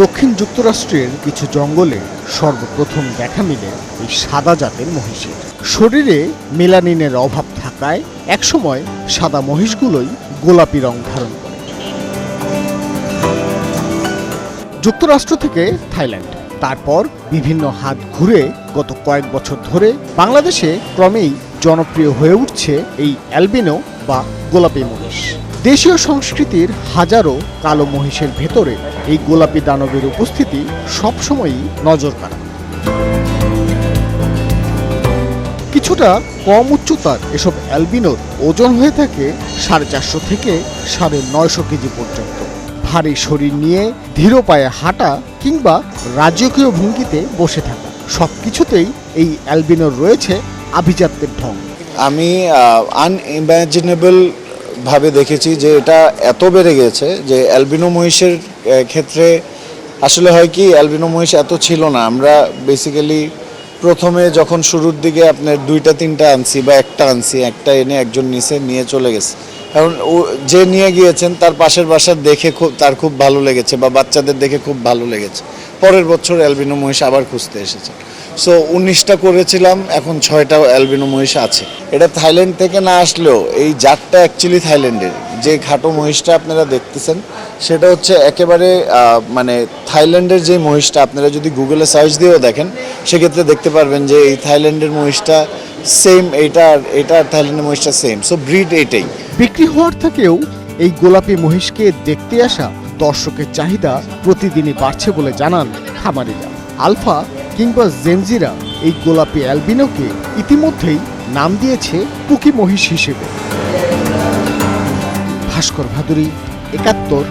দক্ষিণ যুক্তরাষ্ট্রের কিছু জঙ্গলে সর্বপ্রথম দেখা মিলে এই সাদা জাতের মহিষের। শরীরে মেলানিনের অভাব থাকায় একসময় সাদা মহিষগুলোই গোলাপি রং ধারণ করে। যুক্তরাষ্ট্র থেকে থাইল্যান্ড, তারপর বিভিন্ন হাত ঘুরে গত কয়েক বছর ধরে বাংলাদেশে ক্রমেই জনপ্রিয় হয়ে উঠছে এই অ্যালবিনো বা গোলাপি মহিষ। দেশীয় সংস্কৃতির হাজারো কালো মহিষের ভেতরে এই গোলাপি দানবের উপস্থিতি সবসময়ই নজর কাড়া। কিছুটা কম উচ্চতার এসব অ্যালবিনোর ওজন হয়ে থাকে 450 থেকে 950 কেজি পর্যন্ত। ভারী শরীর নিয়ে ধীর পায়ে হাঁটা কিংবা রাজকীয় ভঙ্গিতে বসে থাকা, সবকিছুতেই এই অ্যালবিনোর রয়েছে আভিজাত্যের ঢং। আমি আনইমাজিনেবল ভাবে দেখেছি যে এটা এত বেড়ে গেছে যে অ্যালবিনো মহিষের ক্ষেত্রে আসলে হয় কি, অ্যালবিনো মহিষ এত ছিল না। আমরা বেসিক্যালি প্রথমে যখন শুরুর দিকে আপনার 2-3টা আনছি বা একটা আনছি, একটা এনে একজন নিয়ে চলে গেছে। কারণ ও যে নিয়ে গিয়েছেন তার পাশের বাসার দেখে তার খুব ভালো লেগেছে বা বাচ্চাদের দেখে খুব ভালো লেগেছে, পরের বছর অ্যালবিনো মহিষ আবার খুঁজতে এসেছে। সো 19টা করেছিলাম, এখন 6টা অ্যালবিনো মহিষ আছে। এটা থাইল্যান্ড থেকে না আসলেও এই জাতটা অ্যাকচুয়ালি থাইল্যান্ডের। যে খাটো মহিষটা আপনারা দেখতেছেন সেটা হচ্ছে একেবারে মানে থাইল্যান্ডের যে মহিষটা, আপনারা যদি গুগলে সার্চ দিয়েও দেখেন সেক্ষেত্রে দেখতে পারবেন যে এই থাইল্যান্ডের মহিষটা সেম, এটা আর থাইল্যান্ডের মহিষটা সেম। সো ব্রিড এটাই। বিক্রি হওয়ার থেকেও এই গোলাপি মহিষকে দেখতে আসা দর্শকের চাহিদা প্রতিদিনই বাড়ছে বলে জানান খামারিরা। আলফা কিংবা জেনজিরা এই গোলাপি অ্যালবিনোকে ইতিমধ্যেই নাম দিয়েছে পুকি মহিষ হিসেবে। ভাস্কর ভাদুরী, 71